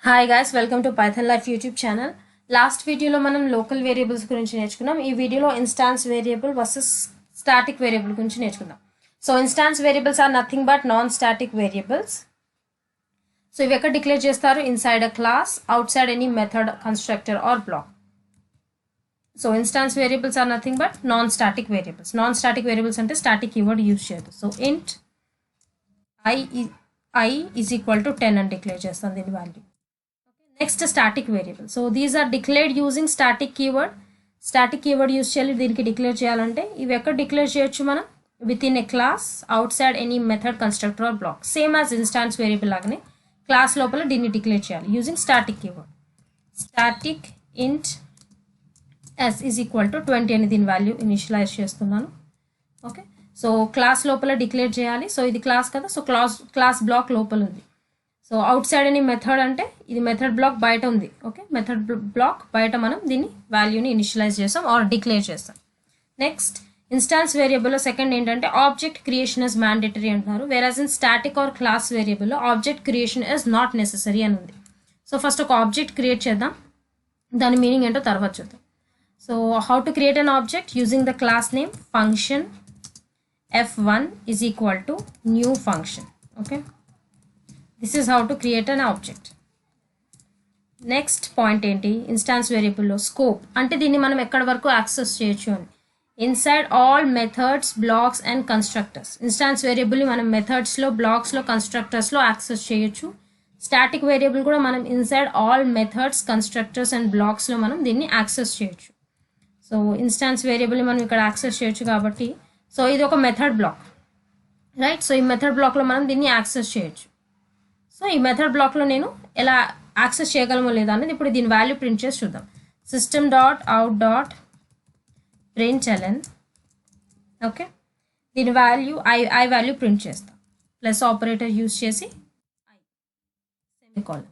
Hi guys, welcome to Python Life YouTube channel. Last video లో మనం local variables గురించి నేర్చుకున్నాం. ఈ వీడియోలో instance variable versus static variable గురించి నేర్చుకుందాం. So instance variables are nothing but non static variables. So ఇవి ఎక్కడ డిక్లేర్ చేస్తారు? Inside a class, outside any method, constructor or block. So instance variables are nothing but non static variables. Non static variables అంటే static keyword use చేయదు. So int i is equal to 10 అని declare చేస్తాం దీని value. Next static variable. So these are declared using static keyword. Static keyword use చేయాలి దీనికి declare చేయాలంటే. ఇవి ఎక్కడ డిక్లేర్ చేయొచ్చు మనం? Within a class, outside any method, constructor or block. Same as instance variable లాగానే class లోపల దీన్ని డిక్లేర్ చేయాలి using static keyword. Static int s is equal to 20 అని దీని వాల్యూ ఇనిషియలైజ్ చేస్తున్నాను. ఓకే, సో క్లాస్ లోపల declare చేయాలి. So ఇది క్లాస్ కదా, సో క్లాస్ బ్లాక్ లోపల ఉంది. సో అవుట్ సైడ్ అని మెథడ్ అంటే ఇది మెథడ్ బ్లాక్ బయట ఉంది. ఓకే, మెథడ్ బ్లాక్ బయట మనం దీన్ని వాల్యూని ఇనిషియలైజ్ చేస్తాం ఆర్ డిక్లేర్ చేస్తాం. నెక్స్ట్ ఇన్స్టాన్స్ వేరియబుల్లో సెకండ్ ఏంటంటే ఆబ్జెక్ట్ క్రియేషన్ ఇస్ మ్యాండేటరీ అంటున్నారు. Whereas in static or class వేరియబుల్లో object creation is not necessary అని ఉంది. సో ఫస్ట్ ఒక ఆబ్జెక్ట్ క్రియేట్ చేద్దాం, దాని మీనింగ్ ఏంటో తర్వాత చూద్దాం. So how to create an object using the class name function f1 is equal to new function. Okay, this is how to create an object. Next point ఏంటి? Instance వేరియబుల్లో scope అంటే దీన్ని మనం ఎక్కడి వరకు యాక్సెస్ చేయొచ్చు అని. Inside all methods, blocks and constructors. Instance వేరియబుల్ని మనం మెథడ్స్లో, బ్లాక్స్లో, కన్స్ట్రక్టర్స్లో యాక్సెస్ చేయొచ్చు. స్టాటిక్ వేరియబుల్ కూడా మనం inside all methods, constructors and బ్లాక్స్లో మనం దీన్ని యాక్సెస్ చేయొచ్చు. సో ఇన్స్టాన్స్ వేరియబుల్ని మనం ఇక్కడ యాక్సెస్ చేయొచ్చు కాబట్టి, సో ఇది ఒక మెథడ్ బ్లాక్, రైట్? సో ఈ మెథడ్ బ్లాక్లో మనం దీన్ని యాక్సెస్ చేయొచ్చు. సో ఈ మెథడ్ బ్లాక్లో నేను ఎలా యాక్సెస్ చేయగలమో లేదా అనేది ఇప్పుడు దీని వాల్యూ ప్రింట్ చేసి చూద్దాం. System dot out dot println. Okay, దీని వాల్యూ ఐ వాల్యూ ప్రింట్ చేస్తాం. ప్లస్ ఆపరేటర్ యూజ్ చేసి ఐ సెమికోలన్.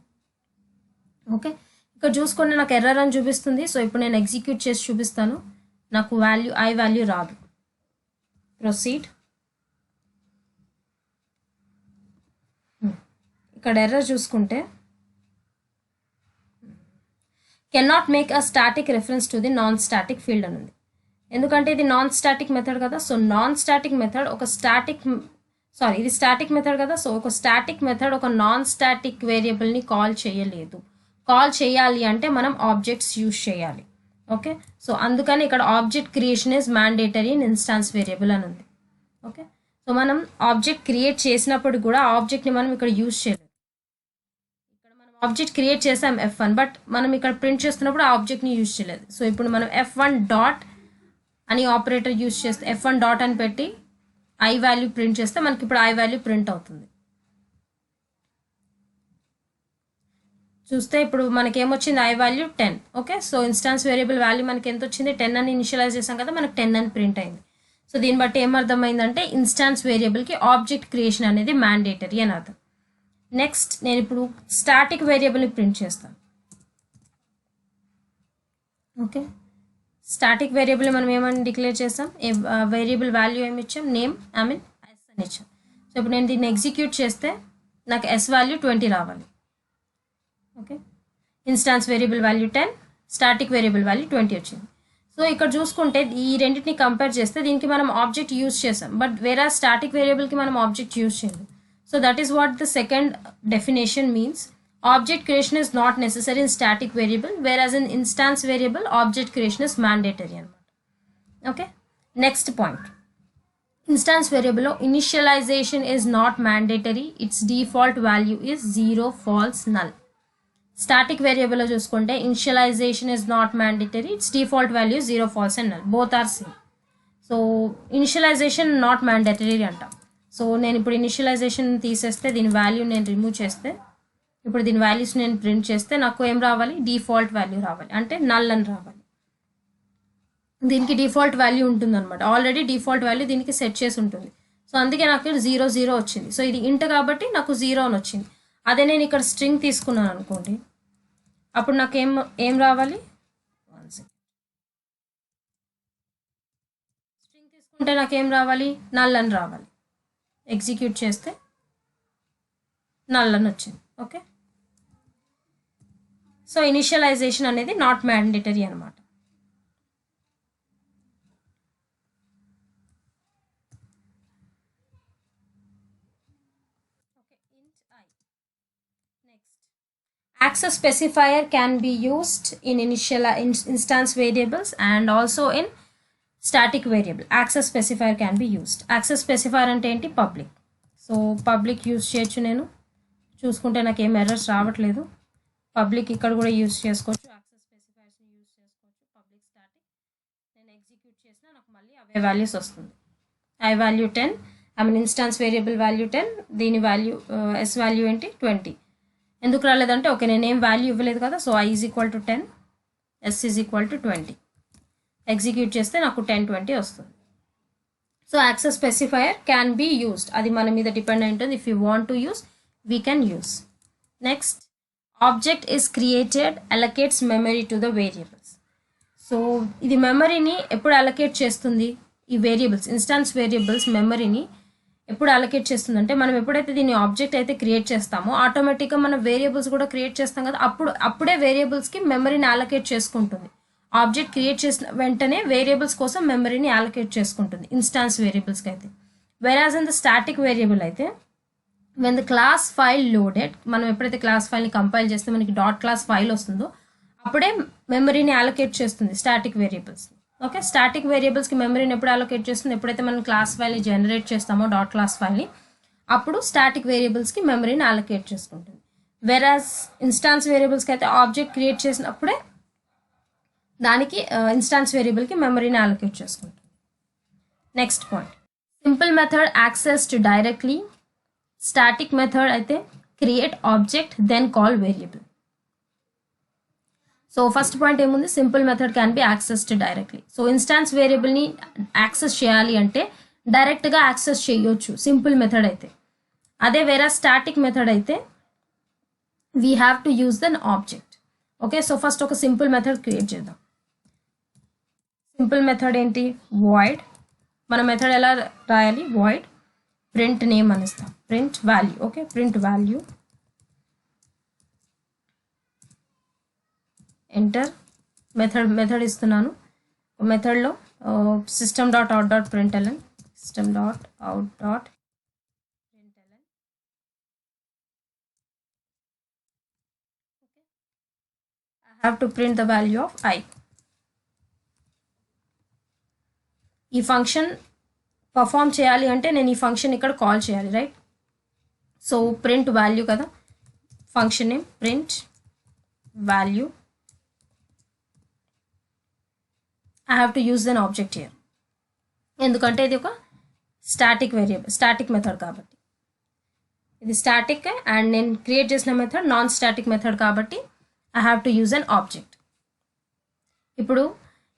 ఓకే, ఇక్కడ చూసుకుంటే నాకు ఎర్రర్ అని చూపిస్తుంది. సో ఇప్పుడు నేను ఎగ్జిక్యూట్ చేసి చూపిస్తాను. నాకు ఐ వాల్యూ రాదు. ప్రొసీడ్. ఇక్కడ ఎర్రర్ చూసుకుంటే can not make a static reference to the non static field అని ఉంది. ఎందుకంటే ఇది నాన్ స్టాటిక్ మెథడ్ కదా. సో నాన్ స్టాటిక్ మెథడ్ ఒక ఇది స్టాటిక్ మెథడ్ కదా. సో ఒక స్టాటిక్ మెథడ్ ఒక నాన్ స్టాటిక్ వేరియబుల్ని కాల్ చేయలేదు. కాల్ చేయాలి అంటే మనం ఆబ్జెక్ట్స్ యూజ్ చేయాలి. ఓకే, సో అందుకని ఇక్కడ object creation is mandatory in instance variable అని ఉంది. ఓకే, సో మనం ఆబ్జెక్ట్ క్రియేట్ చేసినప్పుడు కూడా ఆబ్జెక్ట్ని మనం ఇక్కడ యూజ్ చేయలేదు. ఇక్కడ మనం ఆబ్జెక్ట్ క్రియేట్ చేసాం f1, బట్ మనం ఇక్కడ ప్రింట్ చేస్తున్నప్పుడు ఆ ఆబ్జెక్ట్ని యూజ్ చేయలేదు. సో ఇప్పుడు మనం f1 డాట్ అని ఆపరేటర్ యూజ్ చేస్తే, f1 డాట్ అని పెట్టి ఐ వాల్యూ ప్రింట్ చేస్తే మనకి ఇప్పుడు ఐ వాల్యూ ప్రింట్ అవుతుంది. చూస్తే ఇప్పుడు మనకి ఏమొచ్చింది? I value 10. Okay, so instance variable value మనకి ఎంత వచ్చింది? 10 అని ఇనిషియలైజ్ చేసాం కదా, మనకి 10 అని ప్రింట్ అయింది. సో దీన్ని బట్టి ఏమర్థమైందంటే ఇన్స్టాన్స్ వేరియబుల్కి ఆబ్జెక్ట్ క్రియేషన్ అనేది మ్యాండేటరీ అని అర్థం. నెక్స్ట్ నేను ఇప్పుడు స్టాటిక్ వేరియబుల్ని ప్రింట్ చేస్తాను. ఓకే, స్టాటిక్ వేరియబుల్ మనం ఏమని డిక్లేర్ చేస్తాం? వేరియబుల్ వాల్యూ ఏమి ఇచ్చాం? నేమ్ s అని ఇచ్చాం. సో ఇప్పుడు నేను దీన్ని ఎగ్జిక్యూట్ చేస్తే నాకు s వాల్యూ 20 రావాలి. Okay, instance variable value 10, static variable value 20 వచ్చింది. సో ఇక్కడ చూసుకుంటే ఈ రెండింటిని కంపేర్ చేస్తే దీనికి మనం ఆబ్జెక్ట్ యూజ్ చేసాం, బట్ వేరే స్టాటిక్ వేరియబుల్కి మనం ఆబ్జెక్ట్ యూజ్ చేయలేదు. So that is what the second definition means. Object creation is not necessary in static variable, whereas in instance variable object creation is mandatory అనమాట. Okay, next point. Instance వేరియబుల్లో initialization is not mandatory, it's default value is 0, false, null. Static వేరియబుల్లో చూసుకుంటే initialization is not mandatory, it's default value 0, false and null. Both are same. So initialization not mandatory అంటాం. So నేను ఇప్పుడు initialisation తీసేస్తే దీని value నేను remove చేస్తే, ఇప్పుడు దీని వాల్యూస్ నేను ప్రింట్ చేస్తే నాకు ఏం రావాలి? డిఫాల్ట్ వాల్యూ రావాలి, అంటే నల్ అని రావాలి. దీనికి డిఫాల్ట్ వాల్యూ ఉంటుంది అనమాట. ఆల్రెడీ డిఫాల్ట్ వాల్యూ దీనికి సెట్ చేసి ఉంటుంది. సో అందుకే నాకు 0, 0 వచ్చింది. సో ఇది ఇంట్ కాబట్టి నాకు 0 అని వచ్చింది. అదే నేను ఇక్కడ స్ట్రింగ్ తీసుకున్నాను అనుకోండి, అప్పుడు నాకు ఏం రావాలి? స్ట్రింగ్ తీసుకుంటే నాకేం రావాలి? నల్ అని రావాలి. ఎగ్జిక్యూట్ చేస్తే నల్ అని వచ్చింది. ఓకే, సో ఇనిషియలైజేషన్ అనేది నాట్ మ్యాండేటరీ అనమాట. Access specifier can be used in initial instance variables and also in static variable. Access specifier can be used. Access specifier అంటే ఏంటి? పబ్లిక్. సో పబ్లిక్ యూస్ చేయొచ్చు. నేను చూసుకుంటే నాకు ఏం ఎర్రర్స్ రావట్లేదు. పబ్లిక్ ఇక్కడ కూడా యూస్ చేసుకోవచ్చు. యాక్సెస్ స్పెసిఫైర్స్ని యూస్ చేసుకోవచ్చు. పబ్లిక్ స్టాటిక్ నేను ఎగ్జిక్యూట్ చేసినా నాకు మళ్ళీ అవే వాల్యూస్ వస్తుంది. I value 10, I mean instance variable value 10, దీని వాల్యూ ఎస్ వాల్యూ ఏంటి 20. ఎందుకు రాలేదంటే ఓకే నేను ఏం వాల్యూ ఇవ్వలేదు కదా. So i is equal to 10, s is equal to 20. Execute చేస్తే నాకు 10, 20 వస్తుంది. So access specifier can be used. అది మన మీద డిపెండ్ అయి ఉంటుంది. If you want to use we can use. Next, object is created allocates memory to the variables. So ఇది మెమరీని ఎప్పుడు అలొకేట్ చేస్తుంది? ఈ వేరియబుల్స్ ఇన్స్టాన్స్ వేరియబుల్స్ మెమరీని ఎప్పుడు అలొకేట్ చేస్తుంది అంటే మనం ఎప్పుడైతే దీన్ని ఆబ్జెక్ట్ అయితే క్రియేట్ చేస్తామో ఆటోమేటిక్గా మనం వేరియబుల్స్ కూడా క్రియేట్ చేస్తాం కదా, అప్పుడే వేరియబుల్స్కి మెమరీని అలొకేట్ చేసుకుంటుంది. ఆబ్జెక్ట్ క్రియేట్ చేసిన వెంటనే వేరియబుల్స్ కోసం మెమరీని అలొకేట్ చేసుకుంటుంది ఇన్స్టాన్స్ వేరియబుల్స్కి అయితే. Whereas in the static variable అయితే when the class file loaded, మనం ఎప్పుడైతే క్లాస్ ఫైల్ని కంపైల్ చేస్తే మనకి డాట్ క్లాస్ ఫైల్ వస్తుందో అప్పుడే మెమరీని అలొకేట్ చేస్తుంది స్టాటిక్ వేరియబుల్స్. ఓకే, స్టాటిక్ వేరియబుల్స్కి మెమరీని ఎప్పుడు అలొకేట్ చేస్తుంది? ఎప్పుడైతే మనం క్లాస్ ఫైల్ని జనరేట్ చేస్తామో డాట్ క్లాస్ ఫైల్ని అప్పుడు స్టాటిక్ వేరియబుల్స్కి మెమరీని అలొకేట్ చేసుకుంటుంది. వెరాజ్ ఇన్స్టాన్స్ వేరియబుల్స్కి అయితే ఆబ్జెక్ట్ క్రియేట్ చేసినప్పుడే దానికి ఇన్స్టాన్స్ వేరియబుల్కి మెమరీని అలొకేట్ చేసుకుంటుంది. Next point, simple method accessed directly. Static method అయితే create object then call variable. So first point ఏముంది? Simple method can be accessed directly. So instance వేరియబుల్ని యాక్సెస్ చేయాలి అంటే డైరెక్ట్గా యాక్సెస్ చేయొచ్చు సింపుల్ మెథడ్ అయితే. అదే వేరే స్టాటిక్ మెథడ్ అయితే we have to use then object. Okay, so first ఒక సింపుల్ మెథడ్ క్రియేట్ చేద్దాం. సింపుల్ మెథడ్ ఏంటి? వాయిడ్. మన మెథడ్ ఎలా రాయాలి? వాయిడ్ ప్రింట్ నేమ్ అని ఇస్తాం, print value. Okay, print value, enter. Method ఇస్తున్నాను. మెథడ్లో system dot out dot println, system dot out dot println. Okay, I have to print the value of i. ఈ function perform చేయాలి అంటే నేను ఈ function ఇక్కడ కాల్ చేయాలి, రైట్? సో ప్రింట్ వాల్యూ కదా, function name print value. I have to use an object here. ఎందుకంటే ఇది ఒక స్టాటిక్ వేరియబుల్, స్టాటిక్ మెథడ్ కాబట్టి. ఇది స్టాటిక్ అండ్ నేను క్రియేట్ చేసిన మెథడ్ నాన్ స్టాటిక్ మెథడ్ కాబట్టి I have to use an object. ఇప్పుడు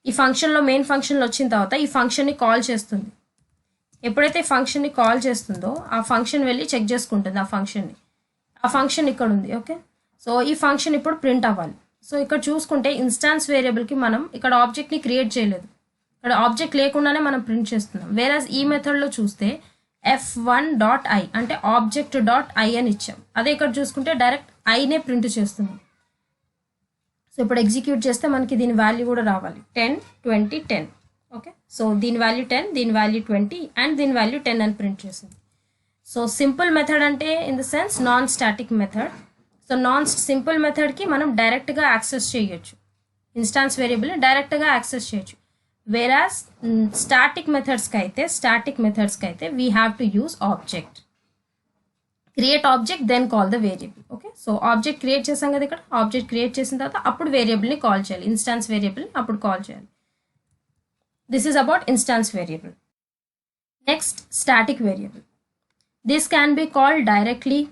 ఈ ఫంక్షన్లో మెయిన్ ఫంక్షన్లో వచ్చిన తర్వాత ఈ ఫంక్షన్ని కాల్ చేస్తుంది. ఎప్పుడైతే ఫంక్షన్ని కాల్ చేస్తుందో ఆ ఫంక్షన్ వెళ్ళి చెక్ చేసుకుంటుంది ఆ ఫంక్షన్ని. ఆ ఫంక్షన్ ఇక్కడ ఉంది. ఓకే, సో ఈ ఫంక్షన్ ఇప్పుడు ప్రింట్ అవ్వాలి. సో ఇక్కడ చూసుకుంటే ఇన్స్టాన్స్ వేరియబుల్కి మనం ఇక్కడ ఆబ్జెక్ట్ని క్రియేట్ చేయలేదు, ఇక్కడ ఆబ్జెక్ట్ లేకుండానే మనం ప్రింట్ చేస్తున్నాం. వేరాజ్ ఈ మెథడ్లో చూస్తే f1.i అంటే ఆబ్జెక్ట్ డాట్ ఐ అని ఇచ్చాం. అదే ఇక్కడ చూసుకుంటే డైరెక్ట్ ఐనే ప్రింట్ చేస్తున్నాం. సో ఇప్పుడు ఎగ్జిక్యూట్ చేస్తే మనకి దీని వాల్యూ కూడా రావాలి 10, 20, 10. ఓకే, సో దీని వాల్యూ 10, దీని వాల్యూ 20 అండ్ దీని వాల్యూ 10 అని ప్రింట్ చేసింది. సో సింపుల్ మెథడ్ అంటే in the sense non static method. So non simple మెథడ్కి మనం డైరెక్ట్గా యాక్సెస్ చేయొచ్చు, ఇన్స్టాన్స్ వేరియబుల్ని డైరెక్ట్గా యాక్సెస్ చేయొచ్చు. వేరాజ్ స్టాటిక్ మెథడ్స్కి అయితే we have to use object. Create object then call the variable. Okay, so object create చేసాం కదా, ఇక్కడ ఆబ్జెక్ట్ క్రియేట్ చేసిన తర్వాత అప్పుడు వేరియబుల్ని కాల్ చేయాలి, ఇన్స్టాన్స్ వేరియబుల్ని అప్పుడు కాల్ చేయాలి. This is about instance variable. Next, static variable. This can be called directly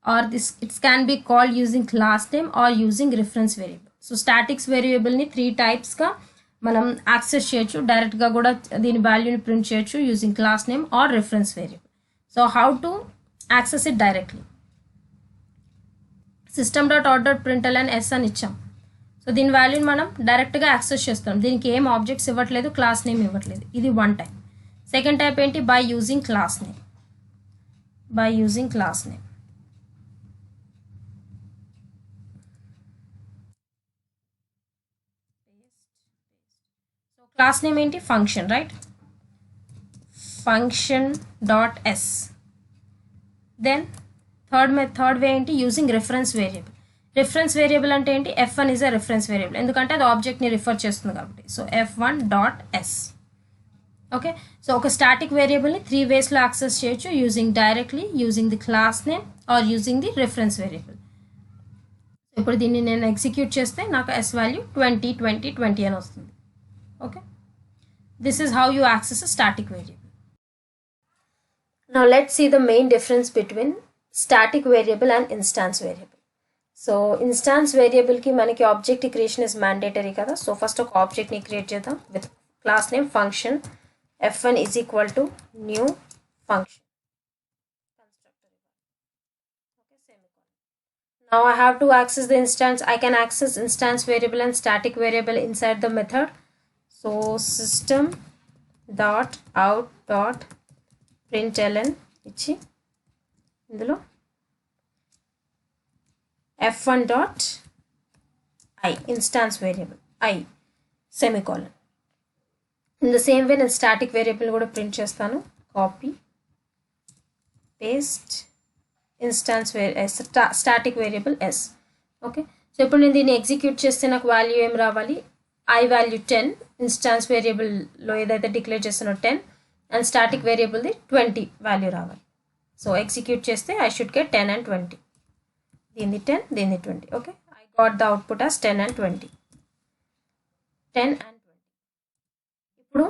or it can be called using class name or using reference variable. So statics variable ni 3 types గా మనం access చేయొచ్చు. డైరెక్ట్గా కూడా దీని వాల్యూని print చేయొచ్చు using class name or reference variable. So how to access it directly? System dot out dot println s అని ఇచ్చాం. సో దీని వాల్యూని మనం డైరెక్ట్గా యాక్సెస్ చేస్తాం. దీనికి ఏం ఆబ్జెక్ట్స్ ఇవ్వట్లేదు, క్లాస్ నేమ్ ఇవ్వట్లేదు. ఇది వన్ టైప్. సెకండ్ టైప్ ఏంటి? By using class name. Class name ఏంటి function, right? Function dot s. Then third way ఏంటి using reference variable. Reference variable అంటే ఏంటి f1 is a reference variable, ఎందుకంటే అది ఆబ్జెక్ట్ని రిఫర్ చేస్తుంది కాబట్టి. So f1 dot yes. Okay, so ఒక static వేరియబుల్ని 3 వేస్లో యాక్సెస్ చేయొచ్చు, using directly, using the class name are using the reference variable. ఇప్పుడు దీన్ని నేను ఎగ్జిక్యూట్ చేస్తే నాకు s వాల్యూ 20 20 20 అని వస్తుంది. Okay, this is how you access a static variable. Now let's see the main difference between static variable and instance variable. So instance variable ki manaki object creation is mandatory kada. So first oka object ni create chedam with class name function f1 is equal to new function constructor. Okay, semicolon. Now I have to access the instance. I can access instance variable and static variable inside the method. So system dot out dot println ఇచ్చి ఇందులో f1 dot i instance variable i semicolon. In the same way నేను static variable కూడా print చేస్తాను. Copy paste instance static variable s. Okay, so ఇప్పుడు నేను దీన్ని execute చేస్తే నాకు వాల్యూ ఏం రావాలి, i వాల్యూ 10, ఇన్స్టాన్స్ వేరియబుల్లో ఏదైతే డిక్లేర్ చేస్తానో 10 అండ్ స్టాటిక్ వేరియబుల్ది 20 వాల్యూ రావాలి. సో ఎగ్జిక్యూట్ చేస్తే ఐ షుడ్ గెట్ 10 and 20. దీన్ని 10 దీన్ని 20. Okay, I got the output as 10 and 20. 10 and 20. ఇప్పుడు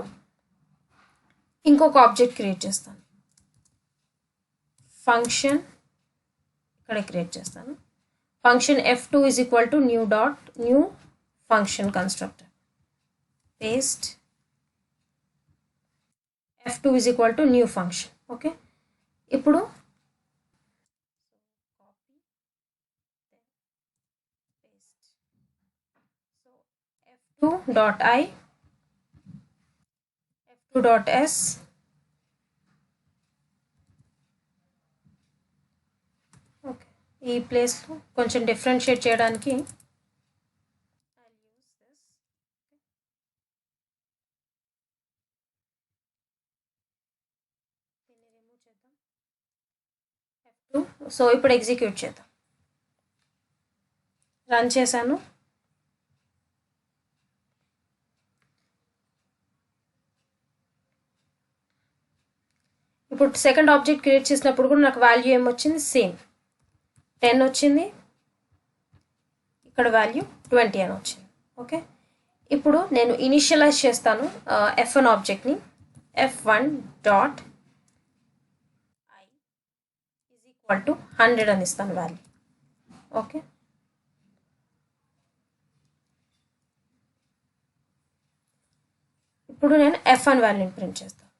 ఇంకొక ఆబ్జెక్ట్ క్రియేట్ చేస్తాను. ఫంక్షన్ ఇక్కడ క్రియేట్ చేస్తాను. Function f2 is equal to new function constructor. Paste f2 is equal to new function. Okay, ఇప్పుడు f2 dot i f2 dot s okay, ఈ ప్లేస్లో కొంచెం differentiate చేయడానికి సో ఇప్పుడు ఎగ్జిక్యూట్ చేద్దాం. రన్ చేశాను. ఇప్పుడు సెకండ్ ఆబ్జెక్ట్ క్రియేట్ చేసినప్పుడు కూడా నాకు వాల్యూ ఏమొచ్చింది, సేమ్ 10 వచ్చింది, ఇక్కడ వాల్యూ 20 అని వచ్చింది. ఓకే, ఇప్పుడు నేను ఇనిషియలైజ్ చేస్తాను f1 ఆబ్జెక్ట్ని. f1 dot equal to 100 అని ఇస్తాను వాల్యూ. ఓకే, ఇప్పుడు నేను f1 వాల్యూని ప్రింట్ చేస్తాను.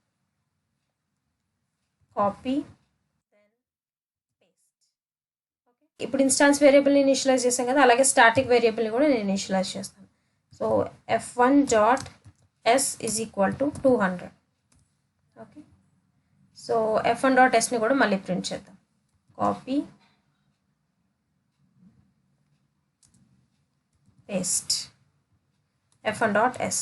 కాపీ ఇప్పుడు ఇన్స్టాన్స్ వేరియబుల్ని ఇనిషియలైజ్ చేసాం కదా, అలాగే స్టాటిక్ వేరియబుల్ని కూడా నేను ఇనిషియలైజ్ చేస్తాను. So f1 dot s is equal to 200. Okay, so f1 dot ఎస్ని కూడా మళ్ళీ ప్రింట్ చేద్దాం. Copy paste f1 dot s.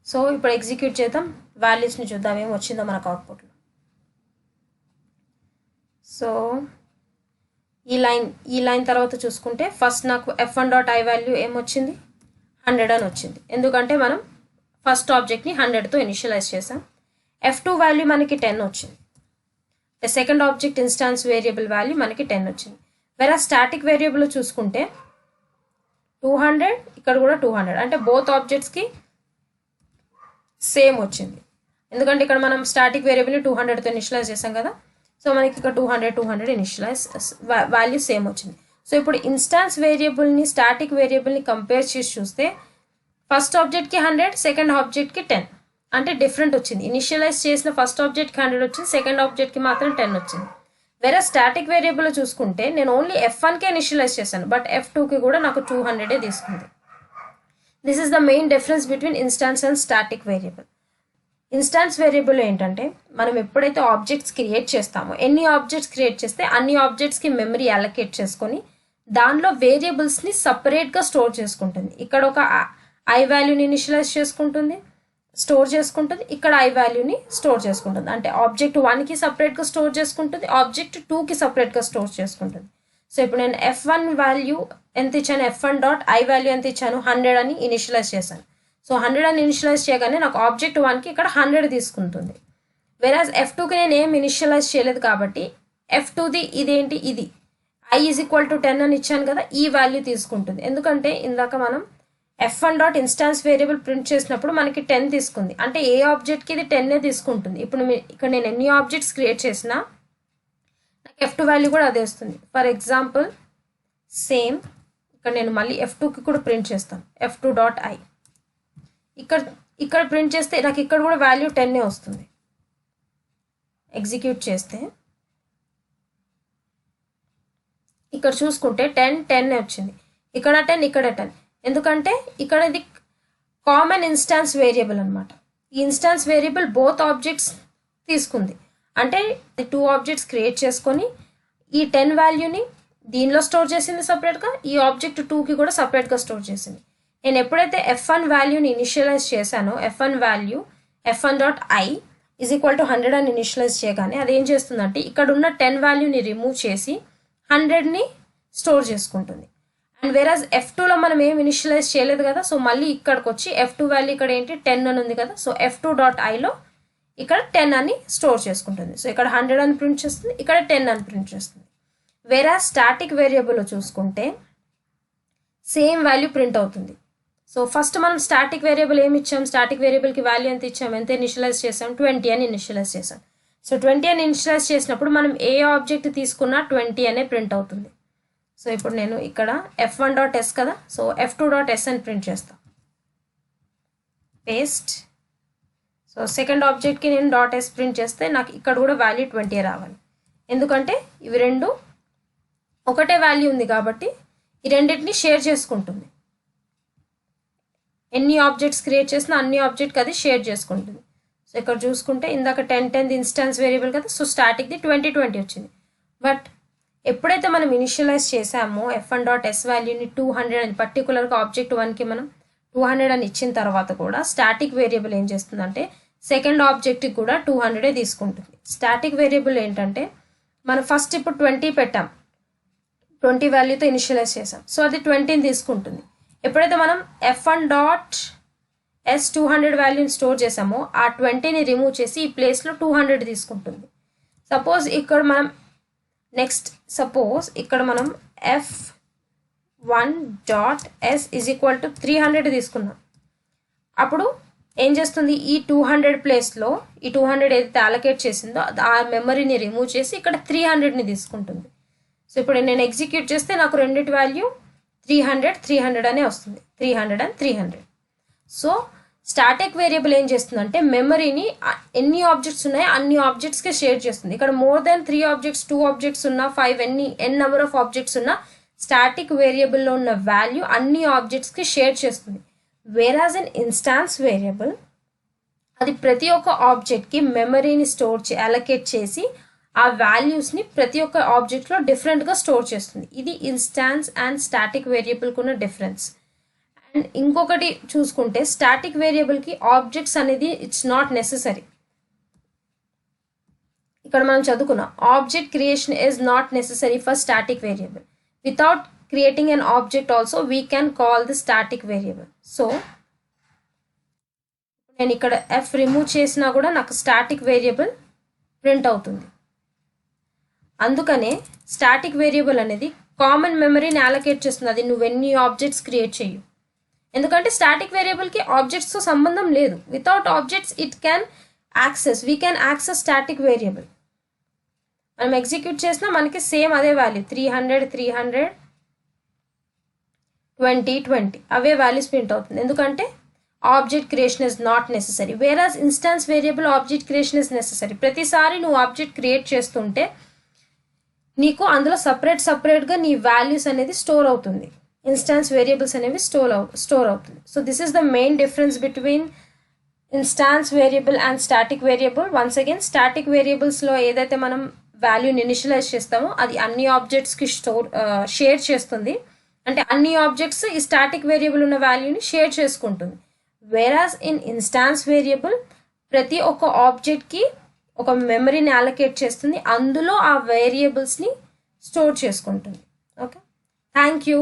So ఇప్పుడు ఎగ్జిక్యూట్ చేద్దాం, వాల్యూస్ని చూద్దాం ఏం వచ్చిందో మనకు అవుట్పుట్లో. సో ఈ లైన్ తర్వాత చూసుకుంటే ఫస్ట్ నాకు f1 డాట్ i వాల్యూ ఏమొచ్చింది, 100 అని వచ్చింది, ఎందుకంటే మనం ఫస్ట్ ఆబ్జెక్ట్ని 100తో ఇనిషియలైజ్ చేసాం. f2 వాల్యూ మనకి 10 వచ్చింది. Second object instance variable value మనకి 10 వచ్చింది. వేరే స్టాటిక్ వేరియబుల్ చూసుకుంటే 200, ఇక్కడ కూడా 200, అంటే బోత్ ఆబ్జెక్ట్స్కి సేమ్ వచ్చింది, ఎందుకంటే ఇక్కడ మనం స్టాటిక్ వేరియబుల్ని 200తో ఇనిషియలైజ్ చేసాం కదా. సో మనకి ఇక్కడ 200 ఇనిషియలైజ్ వాల్యూ సేమ్ వచ్చింది. సో ఇప్పుడు ఇన్స్టాన్స్ వేరియబుల్ని స్టాటిక్ వేరియబుల్ని కంపేర్ చేసి చూస్తే ఫస్ట్ ఆబ్జెక్ట్కి 100, సెకండ్ ఆబ్జెక్ట్కి 10, అంటే డిఫరెంట్ వచ్చింది. ఇనిషియలైజ్ చేసిన ఫస్ట్ ఆబ్జెక్ట్కి 100 వచ్చింది, సెకండ్ ఆబ్జెక్ట్కి మాత్రం 10 వచ్చింది. వేరే స్టాటిక్ వేరియబుల్ చూసుకుంటే నేను ఓన్లీ f1కే ఇనిషియలైజ్ చేశాను, బట్ f2కి కూడా నాకు 200 తీసుకుంది. This is the main difference between instance and static variable. Instance variable ఏంటంటే మనం ఎప్పుడైతే ఆబ్జెక్ట్స్ క్రియేట్ చేస్తామో, ఎన్ని ఆబ్జెక్ట్స్ క్రియేట్ చేస్తే అన్ని ఆబ్జెక్ట్స్కి మెమరీ అలొకేట్ చేసుకొని దానిలో వేరియబుల్స్ని సపరేట్గా స్టోర్ చేసుకుంటుంది. ఇక్కడ ఒక ఐ వాల్యూని ఇనిషియలైజ్ చేసుకుంటుంది, స్టోర్ చేసుకుంటుంది, ఇక్కడ ఐ వాల్యూని స్టోర్ చేసుకుంటుంది. అంటే ఆబ్జెక్ట్ 1కి సపరేట్గా స్టోర్ చేసుకుంటుంది, ఆబ్జెక్ట్ 2కి సపరేట్గా స్టోర్ చేసుకుంటుంది. సో ఇప్పుడు నేను F1 వాల్యూ ఎంత ఇచ్చాను, F1 డాట్ ఐ వాల్యూ ఎంత ఇచ్చాను, 100 అని ఇనిషియలైజ్ చేశాను. సో 100 అని ఇనిషియలైజ్ చేయగానే నాకు ఆబ్జెక్ట్ 1కి ఇక్కడ 100 తీసుకుంటుంది. వెరాజ్ F2కి నేను ఏం ఇనిషియలైజ్ చేయలేదు కాబట్టి F2ది ఇదేంటి, ఇది I ఈజ్ ఈక్వల్ టు 10 అని ఇచ్చాను కదా, ఈ వాల్యూ తీసుకుంటుంది. ఎందుకంటే ఇందాక మనం F1 dot instance variable print చేసినప్పుడు మనకి 10 తీసుకుంది, అంటే ఏ ఆబ్జెక్ట్కి ఇది 10 తీసుకుంటుంది. ఇప్పుడు ఇక్కడ నేను ఎన్ని ఆబ్జెక్ట్స్ క్రియేట్ చేసినా నాకు F2 వాల్యూ కూడా అదే వస్తుంది. ఫర్ ఎగ్జాంపుల్ సేమ్ ఇక్కడ నేను మళ్ళీ F2కి కూడా ప్రింట్ చేస్తాను, F2 డాట్ ఐ. ఇక్కడ ప్రింట్ చేస్తే నాకు ఇక్కడ కూడా వాల్యూ 10 వస్తుంది. ఎగ్జిక్యూట్ చేస్తే ఇక్కడ చూసుకుంటే 10 వచ్చింది, ఇక్కడ 10, ఇక్కడ 10. ఎందుకంటే ఇక్కడ ఇది కామన్ ఇన్స్టాన్స్ వేరియబుల్ అనమాట. ఈ ఇన్స్టాన్స్ వేరియబుల్ బోత్ ఆబ్జెక్ట్స్ తీసుకుంది. అంటే 2 ఆబ్జెక్ట్స్ క్రియేట్ చేసుకొని ఈ 10 వాల్యూని దీనిలో స్టోర్ చేసింది సపరేట్గా, ఈ ఆబ్జెక్ట్ 2కి కూడా సపరేట్గా స్టోర్ చేసింది. నేను ఎప్పుడైతే F1 వాల్యూని ఇనిషియలైజ్ చేశానో, F1 value F1 dot I is equal to 100 అని ఇనిషియలైజ్ చేయగానే అది ఏం చేస్తుందంటే ఇక్కడ ఉన్న 10 వాల్యూని రిమూవ్ చేసి 100ని స్టోర్ చేసుకుంటుంది. అండ్ వేరాజ్ F2లో మనం ఏం ఇనిషియలైజ్ చేయలేదు కదా, సో మళ్ళీ ఇక్కడికి వచ్చి F2 వాల్యూ ఇక్కడ ఏంటి 10 అని ఉంది కదా, సో F2 డాట్ ఐలో ఇక్కడ 10 అని స్టోర్ చేసుకుంటుంది. సో ఇక్కడ 100 అని ప్రింట్ చేస్తుంది, ఇక్కడ 10 అని ప్రింట్ చేస్తుంది. వేరాజ్ స్టాటిక్ వేరియబుల్లో చూసుకుంటే సేమ్ వాల్యూ ప్రింట్ అవుతుంది. సో ఫస్ట్ మనం స్టాటిక్ వేరియబుల్ ఏమి ఇచ్చాం, స్టాటిక్ వేరియబుల్కి వాల్యూ ఎంత ఇచ్చాం, ఎంత ఇనిషియలైజ్ చేసాం, 20 అని ఇనిషియలైజ్ చేసాం. సో 20 అని ఇనిషియలైజ్ చేసినప్పుడు మనం ఏ ఆబ్జెక్ట్ తీసుకున్నా 20 అనే ప్రింట్ అవుతుంది. సో ఇప్పుడు నేను ఇక్కడ F1 డాట్ ఎస్ కదా, సో F2 డాట్ ఎస్ అని ప్రింట్ చేస్తాను, పేస్ట్. సో సెకండ్ ఆబ్జెక్ట్కి నేను డాట్ ఎస్ ప్రింట్ చేస్తే నాకు ఇక్కడ కూడా వాల్యూ 20 రావాలి. ఎందుకంటే ఇవి రెండు ఒకటే వాల్యూ ఉంది కాబట్టి ఈ రెండింటిని షేర్ చేసుకుంటుంది. ఎన్ని ఆబ్జెక్ట్స్ క్రియేట్ చేసినా అన్ని ఆబ్జెక్ట్కి అది షేర్ చేసుకుంటుంది. సో ఇక్కడ చూసుకుంటే ఇందాక 10 ఇన్స్టాన్స్ వేరియబుల్ కదా, సో స్టాటిక్ది 20 వచ్చింది. బట్ ఎప్పుడైతే మనం ఇనిషియలైజ్ చేసామో F1 డాట్ ఎస్ వాల్యూని 200 అని పర్టికులర్గా ఆబ్జెక్ట్ 1కి మనం 200 అని ఇచ్చిన తర్వాత కూడా స్టాటిక్ వేరియబుల్ ఏం చేస్తుందంటే సెకండ్ ఆబ్జెక్ట్కి కూడా 200 తీసుకుంటుంది. స్టాటిక్ వేరియబుల్ ఏంటంటే మనం ఫస్ట్ ఇప్పుడు 20 పెట్టాం, 20 వాల్యూతో ఇనిషియలైజ్ చేసాం, సో అది 20ని తీసుకుంటుంది. ఎప్పుడైతే మనం F1 డాట్ ఎస్ 200 వాల్యూని స్టోర్ చేసామో ఆ 20ని రిమూవ్ చేసి ఈ ప్లేస్లో 200 తీసుకుంటుంది. సపోజ్ ఇక్కడ మనం ఇక్కడ మనం F1 dot yes is equal to 300 తీసుకున్నాం. అప్పుడు ఏం చేస్తుంది, ఈ 200 ప్లేస్లో ఈ 200 ఏదైతే అలొకేట్ చేసిందో ఆ మెమరీని రిమూవ్ చేసి ఇక్కడ 300ని తీసుకుంటుంది. సో ఇప్పుడు నేను ఎగ్జిక్యూట్ చేస్తే నాకు రెండిటి వాల్యూ 300 అనే వస్తుంది, 300 and 300. సో స్టాటిక్ వేరియబుల్ ఏం చేస్తుందంటే మెమరీని ఎన్ని ఆబ్జెక్ట్స్ ఉన్నాయో అన్ని ఆబ్జెక్ట్స్కి షేర్ చేస్తుంది. ఇక్కడ మోర్ దెన్ 3 ఆబ్జెక్ట్స్, 2 ఆబ్జెక్ట్స్ ఉన్నా 5 ఎన్ నెంబర్ ఆఫ్ ఆబ్జెక్ట్స్ ఉన్నా స్టాటిక్ వేరియబుల్లో ఉన్న వాల్యూ అన్ని ఆబ్జెక్ట్స్కి షేర్ చేస్తుంది. వేరాజ్ ఇన్ ఇన్స్టాన్స్ వేరియబుల్ అది ప్రతి ఒక్క ఆబ్జెక్ట్కి మెమరీని అలొకేట్ చేసి ఆ వాల్యూస్ని ప్రతి ఒక్క ఆబ్జెక్ట్లో డిఫరెంట్గా స్టోర్ చేస్తుంది. ఇది ఇన్స్టాన్స్ అండ్ స్టాటిక్ వేరియబుల్కి ఉన్న డిఫరెన్స్. అండ్ ఇంకొకటి చూసుకుంటే స్టాటిక్ వేరియబుల్కి ఆబ్జెక్ట్స్ అనేది ఇట్స్ నాట్ నెసెసరీ. ఇక్కడ మనం చదువుకున్నాం object creation is not necessary for static variable. Without creating an object also we can call the static variable. So నేను ఇక్కడ F రిమూవ్ చేసినా కూడా నాకు స్టాటిక్ వేరియబుల్ ప్రింట్ అవుతుంది. అందుకనే స్టాటిక్ వేరియబుల్ అనేది కామన్ మెమరీని అలొకేట్ చేస్తుంది, అది నువ్వు ఎన్ని ఆబ్జెక్ట్స్ క్రియేట్ చేయు. ఎందుకంటే స్టాటిక్ వేరియబుల్కి ఆబ్జెక్ట్స్తో సంబంధం లేదు. Without objects we can access static variable. మనం ఎగ్జిక్యూట్ చేసినా మనకి సేమ్ అదే వాల్యూ 300 20 అవే వాల్యూస్ ప్రింట్ అవుతుంది. ఎందుకంటే object creation is not necessary. Whereas instance variable object creation is necessary. ప్రతిసారి నువ్వు ఆబ్జెక్ట్ క్రియేట్ చేస్తుంటే నీకు అందులో సపరేట్గా నీ వాల్యూస్ అనేది స్టోర్ అవుతుంది, ఇన్స్టాన్స్ వేరియబుల్స్ అనేవి స్టోర్ అవుతుంది. So this is the main difference between instance variable and static variable. Once again static వేరియబుల్స్లో ఏదైతే మనం వాల్యూని ఇనిషియలైజ్ చేస్తామో అది అన్ని ఆబ్జెక్ట్స్కి షేర్ చేస్తుంది. అంటే అన్ని ఆబ్జెక్ట్స్ ఈ స్టాటిక్ వేరియబుల్ ఉన్న వాల్యూని షేర్ చేసుకుంటుంది. వేరాస్ ఇన్ ఇన్స్టాన్స్ వేరియబుల్ ప్రతి ఒక్క ఆబ్జెక్ట్కి ఒక మెమరీని అలొకేట్ చేస్తుంది, అందులో ఆ వేరియబుల్స్ని స్టోర్ చేసుకుంటుంది. Okay, thank you.